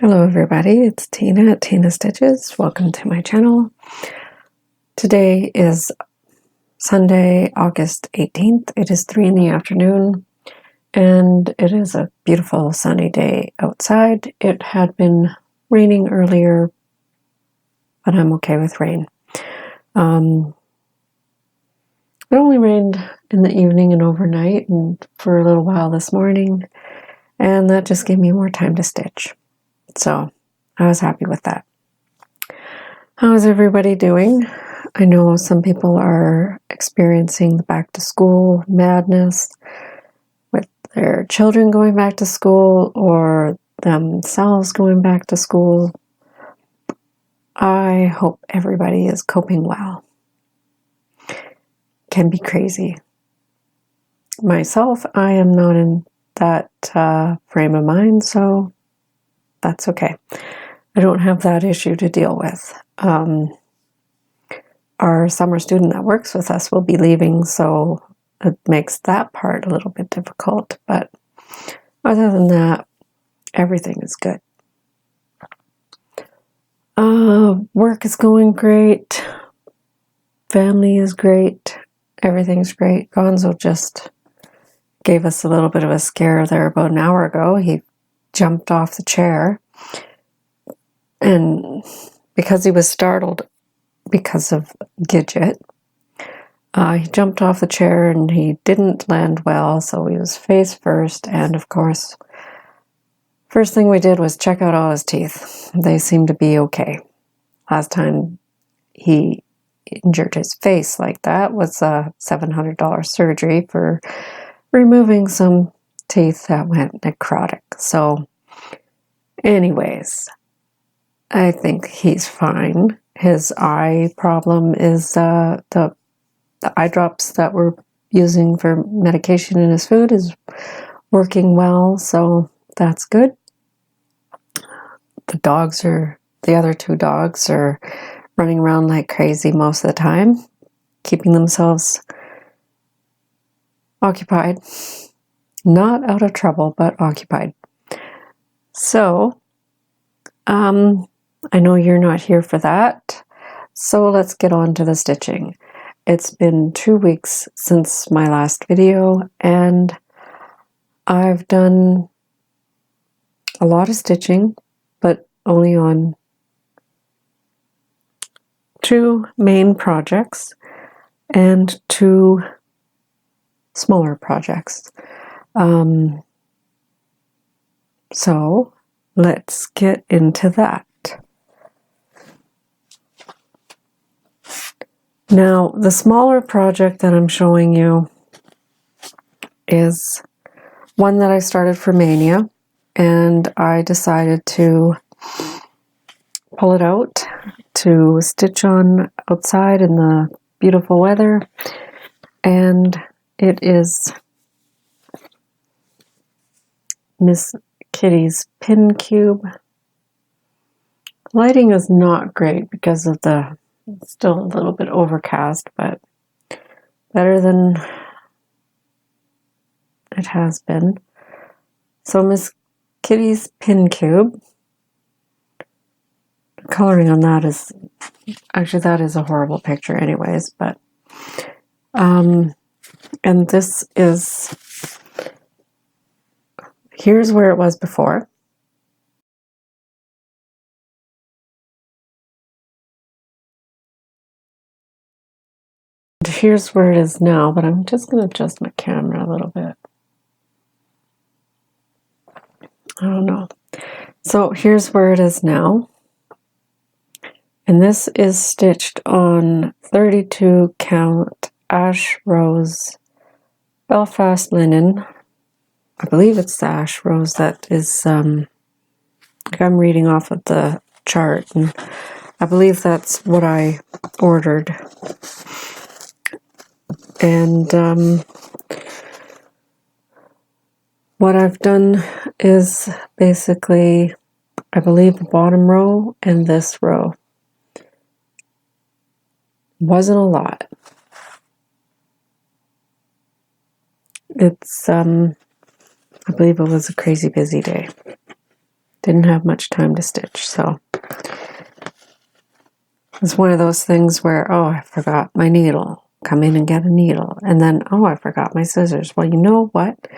Hello everybody, it's Tina at Tina Stitches. Welcome to my channel. Today is Sunday, August 18th. It is 3 in the afternoon and it is a beautiful sunny day outside. It had been raining earlier, but I'm okay with rain. It only rained in the evening and overnight and for a little while this morning, and that just gave me more time to stitch. So I was happy with that. How is everybody doing? I know some people are experiencing the back to school madness with their children going back to school or themselves going back to school. I hope everybody is coping well. Can be crazy. Myself, I am not in that frame of mind, so that's okay. I don't have that issue to deal with. Our summer student that works with us will be leaving, so it makes that part a little bit difficult. But other than that, everything is good. Work is going great. Family is great. Everything's great. Gonzo just gave us a little bit of a scare there about an hour ago. He jumped off the chair, and because he was startled because of Gidget, he jumped off the chair and he didn't land well, so he was face first. And of course, first thing we did was check out all his teeth. They seem to be okay. Last time he injured his face like that was a $700 surgery for removing some teeth that went necrotic. So anyways, I think he's fine. His eye problem is the eye drops that we're using for medication in his food is working well, so that's good. The other two dogs are running around like crazy most of the time, keeping themselves occupied. Not out of trouble, but occupied. So, I know you're not here for that, so let's get on to the stitching. It's been 2 weeks since my last video, and I've done a lot of stitching, but only on 2 main projects and 2 smaller projects. So let's get into that. Now, the smaller project that I'm showing you is one that I started for Mania, and I decided to pull it out to stitch on outside in the beautiful weather, and it is Miss Kitty's pin cube. Lighting is not great because of it's still a little bit overcast, but better than it has been. So Miss Kitty's pin cube. The coloring on that is actually, that is a horrible picture anyways, but and this is, here's where it was before. Here's where it is now, but I'm just going to adjust my camera a little bit. I don't know. So here's where it is now. And this is stitched on 32 count ash rose Belfast linen. I believe it's the ash rose that is, like I'm reading off of the chart, and I believe that's what I ordered. And what I've done is basically, I believe, the bottom row and this row. Wasn't a lot. It's, I believe it was a crazy busy day. Didn't have much time to stitch, so it's one of those things where, oh, I forgot my needle. Come in and get a needle. And then, oh, I forgot my scissors. Well, you know what?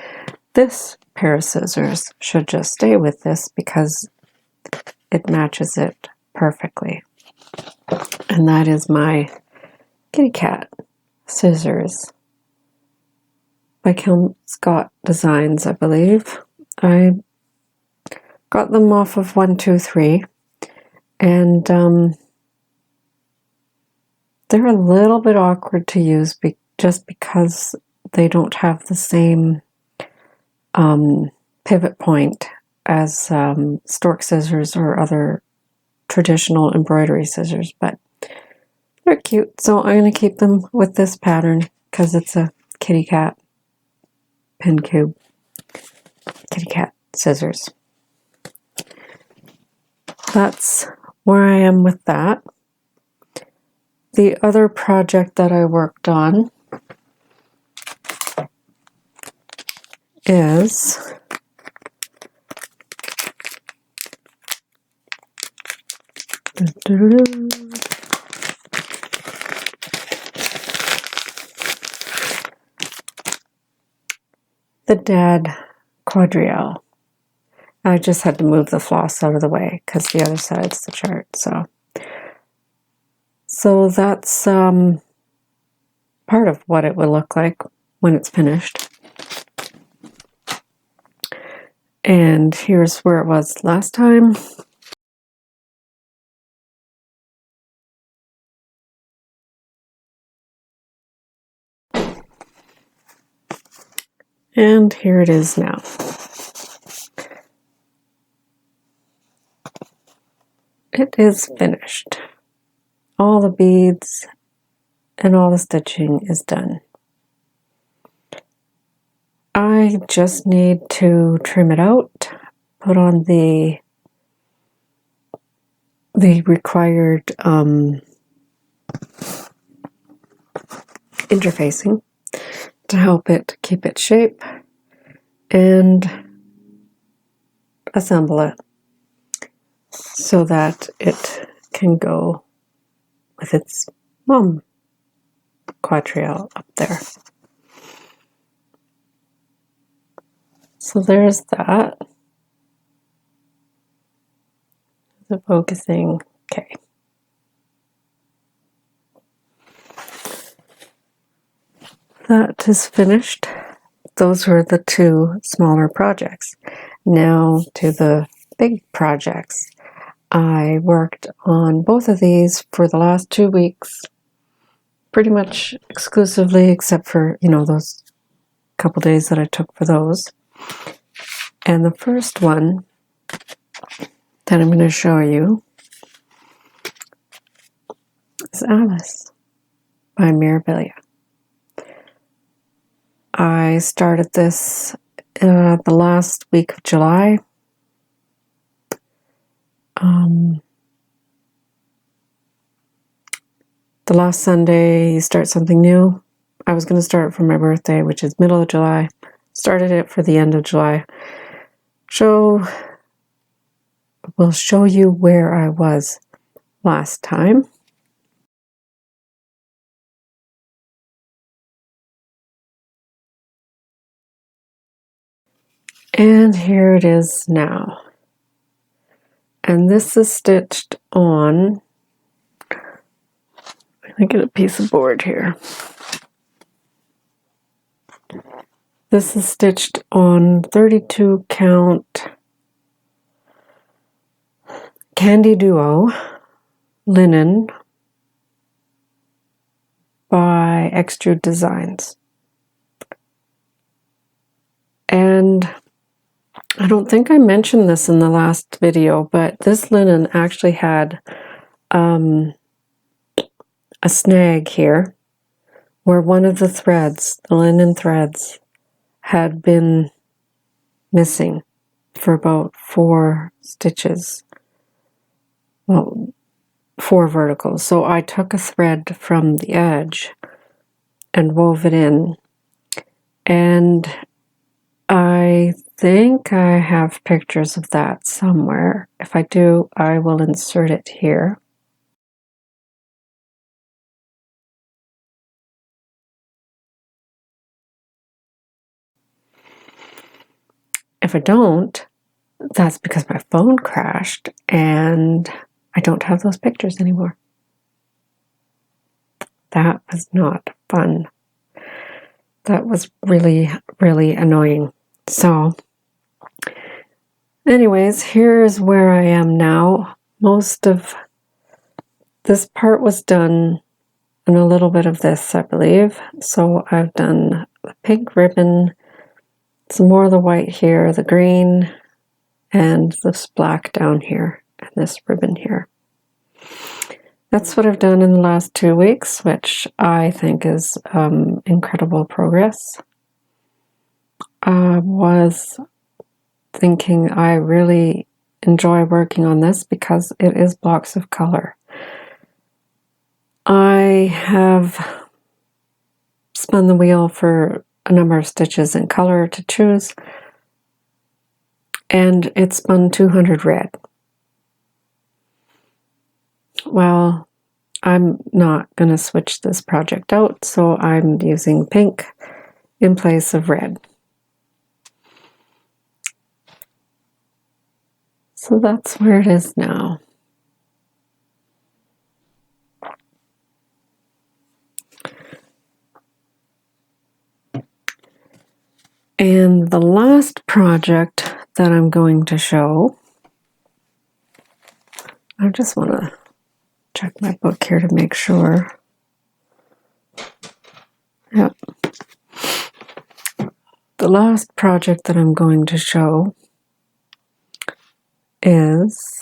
This pair of scissors should just stay with this because it matches it perfectly. And that is my kitty cat scissors by Scott Designs, I believe. I got them off of 123, and they're a little bit awkward to use just because they don't have the same pivot point as stork scissors or other traditional embroidery scissors, but they're cute. So I'm going to keep them with this pattern because it's a kitty cat pin cube, kitty cat scissors. That's where I am with that. The other project that I worked on is the Dad quadrille. I just had to move the floss out of the way because the other side's the chart. So that's part of what it will look like when it's finished. And here's where it was last time. And here it is now. It is finished. All the beads and all the stitching is done. I just need to trim it out, put on the required interfacing to help it keep its shape, and assemble it so that it can go with its mom quadrille up there. So there's that. Is it focusing? Okay. That is finished. Those were the two smaller projects. Now to the big projects. I worked on both of these for the last 2 weeks, pretty much exclusively, except for, those couple days that I took for those. And the first one that I'm going to show you is Alice by Mirabilia. I started this the last week of July. The last Sunday, you start something new. I was going to start it for my birthday, which is middle of July. Started it for the end of July. We'll show you where I was last time. And here it is now. And this is stitched on, let me get a piece of board here. This is stitched on 32 count Candy Duo linen by Extrude Designs. And I don't think I mentioned this in the last video, but this linen actually had a snag here where one of the threads, the linen threads, had been missing for about 4 stitches. Well, 4 verticals. So I took a thread from the edge and wove it in, and I think I have pictures of that somewhere. If I do, I will insert it here. If I don't, that's because my phone crashed and I don't have those pictures anymore. That was not fun. That was really, really annoying. So, anyways, here's where I am now. Most of this part was done, and a little bit of this, I believe. So I've done the pink ribbon, some more of the white here, the green, and this black down here, and this ribbon here. That's what I've done in the last 2 weeks, which I think is incredible progress. I was thinking I really enjoy working on this because it is blocks of color. I have spun the wheel for a number of stitches in color to choose, and it spun 200 red. Well, I'm not going to switch this project out, so I'm using pink in place of red. So that's where it is now. And the last project that I'm going to show, I just want to check my book here to make sure. Yep. The last project that I'm going to show is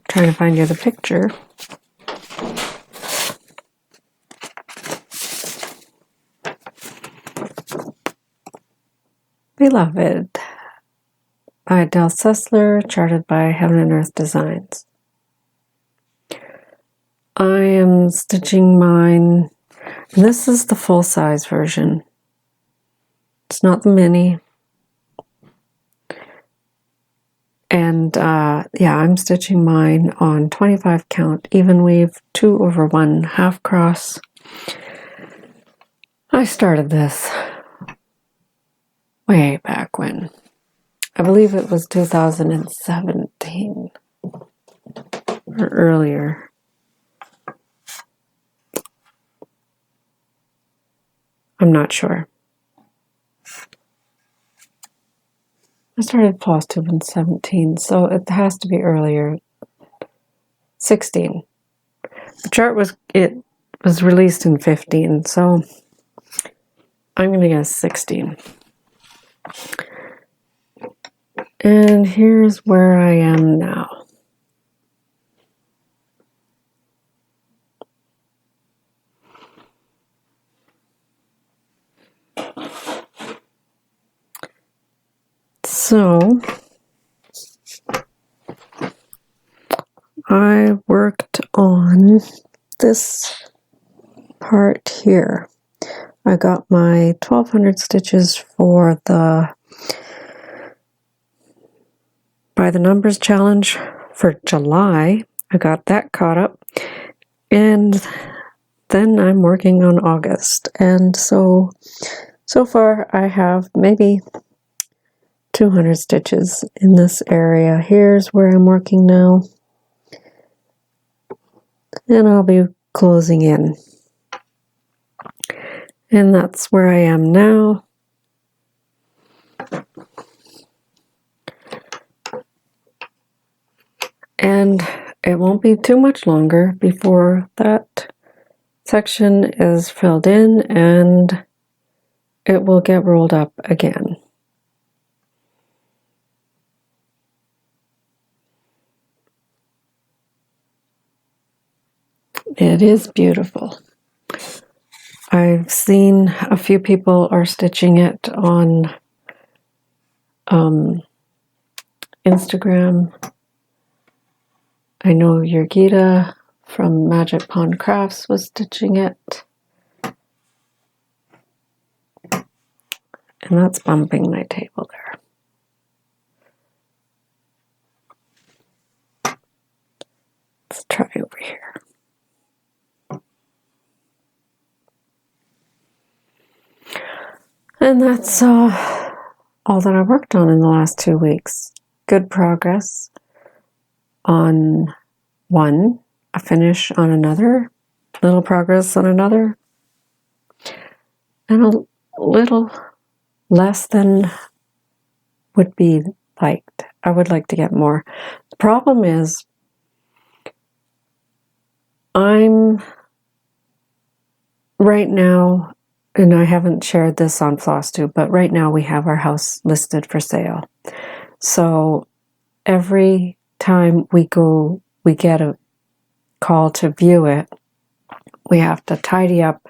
trying to find you the picture. Beloved by Del Sessler, charted by Heaven and Earth Designs. I am stitching mine, and this is the full-size version. It's not the mini. And yeah, I'm stitching mine on 25 count, even weave, 2/1 half cross. I started this way back when. I believe it was 2017 or earlier. I'm not sure. I started Flosstube in 17, so it has to be earlier. 16. The chart was released in 15, so I'm going to guess 16. And here's where I am now. So I worked on this part here. I got my 1200 stitches for the By the Numbers challenge for July. I got that caught up, and then I'm working on August, and so far I have maybe 200 stitches in this area. Here's where I'm working now, and I'll be closing in, and that's where I am now. And it won't be too much longer before that section is filled in and it will get rolled up again. It is beautiful. I've seen a few people are stitching it on Instagram. I know Yurgita from Magic Pond Crafts was stitching it. And that's bumping my table there. Let's try over here. And that's all that I worked on in the last 2 weeks. Good progress on one, a finish on another, little progress on another, and a little less than would be liked. I would like to get more. The problem is I'm right now, and I haven't shared this on Flosstube, but right now we have our house listed for sale. So every time we get a call to view it, we have to tidy up.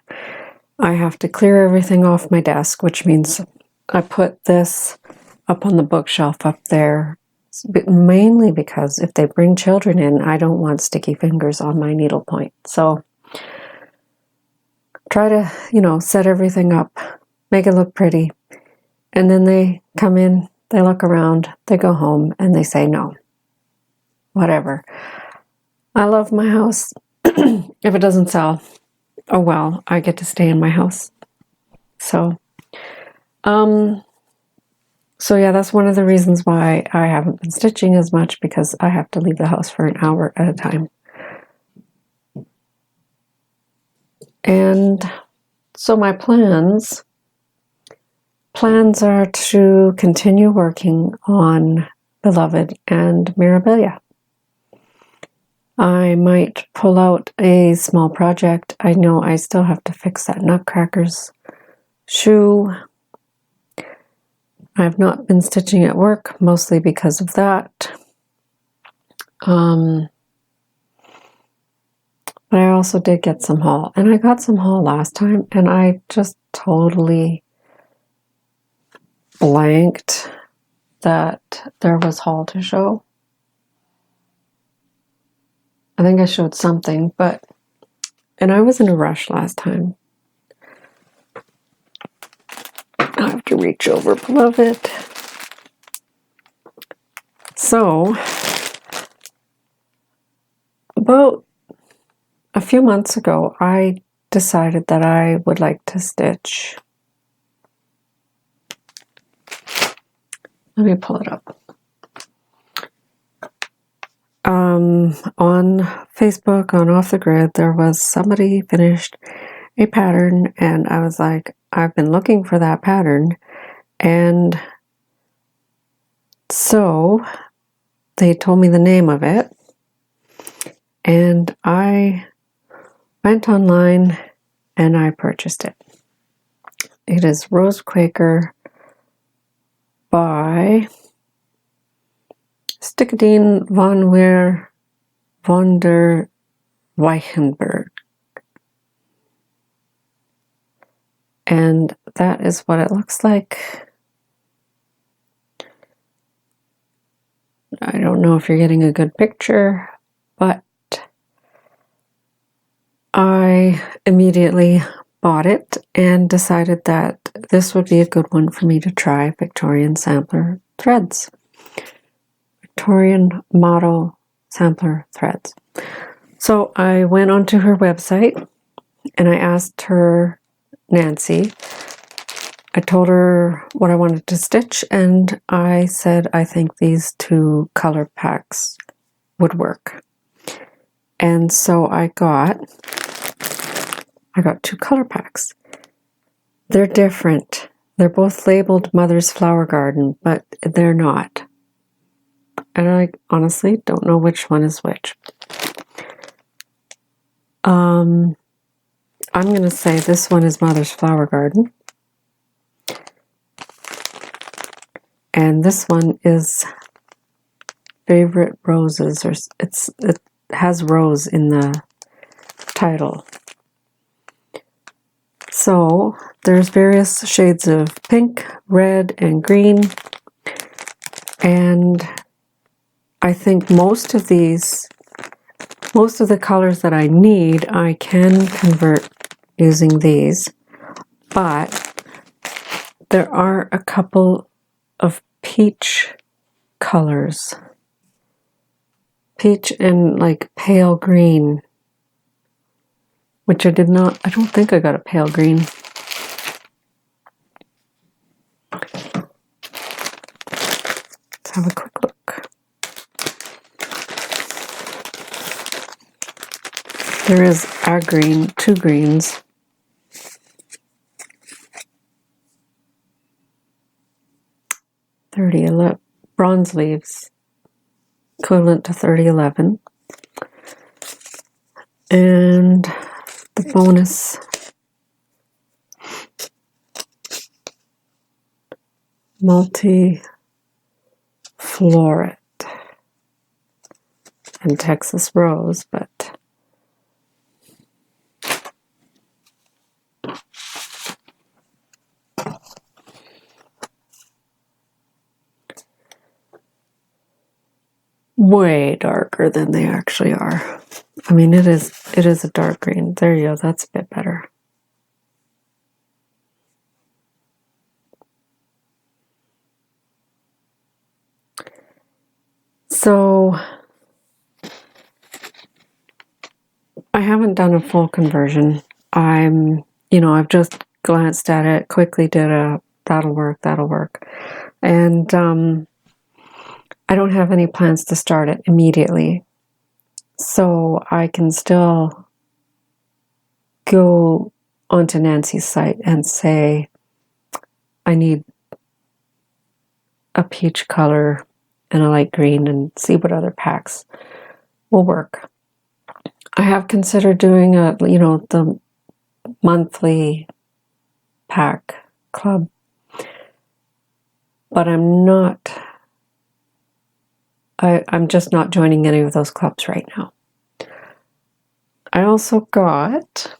I have to clear everything off my desk, which means I put this up on the bookshelf up there, mainly because if they bring children in, I don't want sticky fingers on my needlepoint. So try to, set everything up, make it look pretty. And then they come in, they look around, they go home, and they say no. Whatever. I love my house. If it doesn't sell, oh well, I get to stay in my house. So, yeah, that's one of the reasons why I haven't been stitching as much, because I have to leave the house for an hour at a time. And so my plans are to continue working on Beloved and Mirabilia. I might pull out a small project. I know I still have to fix that Nutcracker's shoe. I've not been stitching at work, mostly because of that. But I also did get some haul. And I got some haul last time, and I just totally blanked that there was haul to show. I think I showed something, and I was in a rush last time. I have to reach over Beloved. So, about a few months ago, I decided that I would like to stitch. Let me pull it up. On Facebook, on Off the Grid, there was somebody finished a pattern, and I was like, I've been looking for that pattern. And so they told me the name of it, and I went online and I purchased it. It is Rose Quaker by Stickadine von der Weichenberg. And that is what it looks like. I don't know if you're getting a good picture, but I immediately bought it and decided that this would be a good one for me to try, Victorian Sampler Threads. Victorian Model Sampler Threads. So I went onto her website and I asked her, Nancy, I told her what I wanted to stitch, and I said I think these 2 color packs would work. And so I got 2 color packs. They're different. They're both labeled Mother's Flower Garden, but they're not. And I honestly don't know which one is which. I'm going to say this one is Mother's Flower Garden. And this one is Favorite Roses, or it has rose in the title. So there's various shades of pink, red, and green. And I think most of these most of the colors that I need, I can convert using these, but there are a couple of peach colors. Peach and like pale green, which I don't think I got a pale green. Let's have a quick look. There is a green, 2 greens. Bronze leaves, equivalent to 3011. And the bonus multi-floret and Texas rose, but way darker than they actually are. I mean, it is a dark green. There you go. That's a bit better. So I haven't done a full conversion. I've just glanced at it, quickly did that'll work. And I don't have any plans to start it immediately. So I can still go onto Nancy's site and say, I need a peach color and a light green, and see what other packs will work. I have considered doing the monthly pack club, but I'm just not joining any of those clubs right now. I also got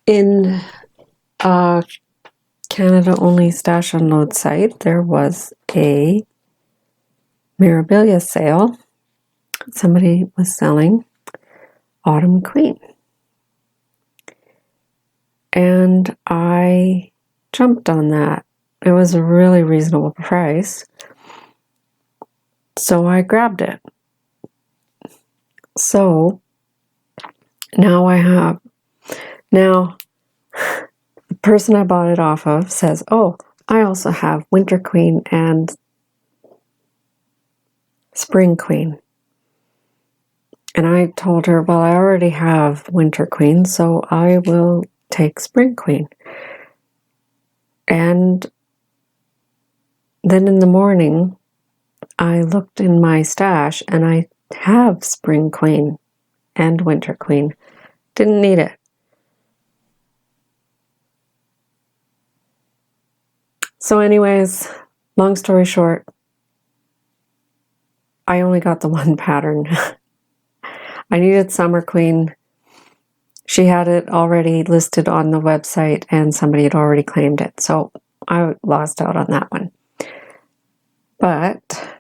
in a Canada only stash unload site, there was a Mirabilia sale. Somebody was selling Autumn Queen. And I jumped on that. It was a really reasonable price. So I grabbed it. So now the person I bought it off of says, oh, I also have Winter Queen and Spring Queen. And I told her, well, I already have Winter Queen, so I will take Spring Queen. And then in the morning, I looked in my stash and I have Spring Queen and Winter Queen. Didn't need it. So anyways, long story short, I only got the one pattern. I needed Summer Queen. She had it already listed on the website and somebody had already claimed it. So I lost out on that one. But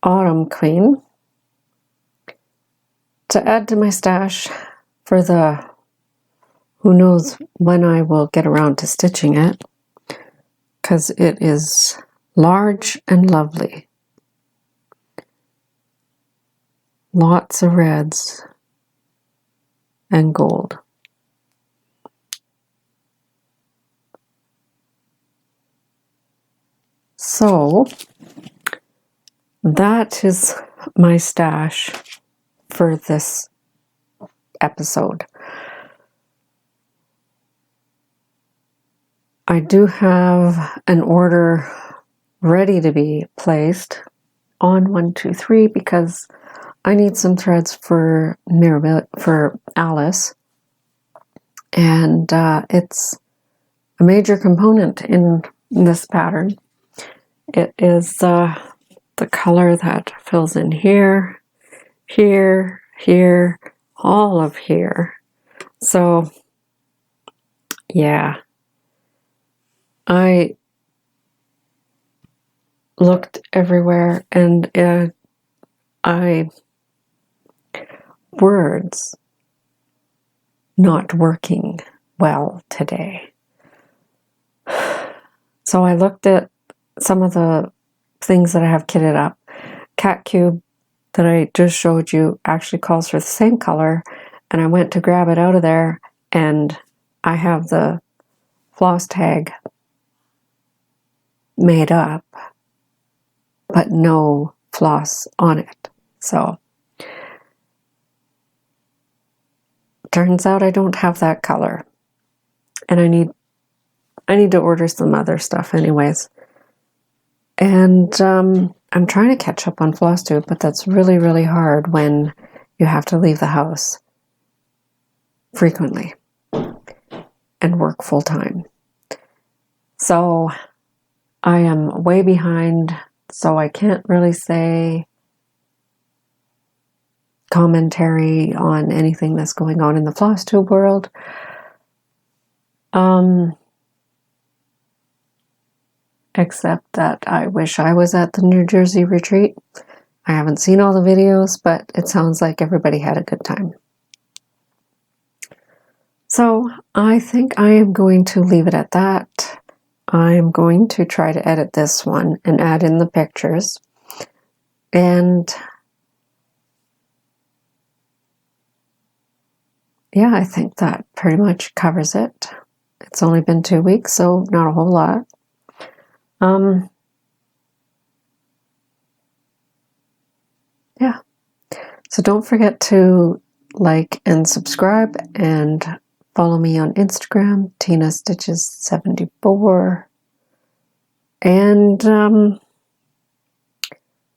Autumn Queen, to add to my stash for who knows when I will get around to stitching it, because it is large and lovely. Lots of reds and gold. So that is my stash for this episode. I do have an order ready to be placed on 123 because I need some threads for Alice, and it's a major component in this pattern. It is the color that fills in here, here, here, all of here. So yeah, I looked everywhere, and words not working well today. So I looked at some of the things that I have kitted up. Cat Cube that I just showed you actually calls for the same color, and I went to grab it out of there, and I have the floss tag made up, but no floss on it. So turns out I don't have that color, and I need to order some other stuff anyways. And I'm trying to catch up on Flosstube, but that's really, really hard when you have to leave the house frequently and work full time. So I am way behind, so I can't really say commentary on anything that's going on in the Flosstube world. Except that I wish I was at the New Jersey retreat. I haven't seen all the videos, but it sounds like everybody had a good time. So I think I am going to leave it at that. I'm going to try to edit this one and add in the pictures. And yeah, I think that pretty much covers it. It's only been 2 weeks, so not a whole lot. Yeah. So don't forget to like and subscribe, and follow me on Instagram, Tina Stitches 74. And we'll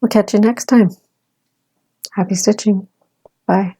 catch you next time. Happy stitching. Bye.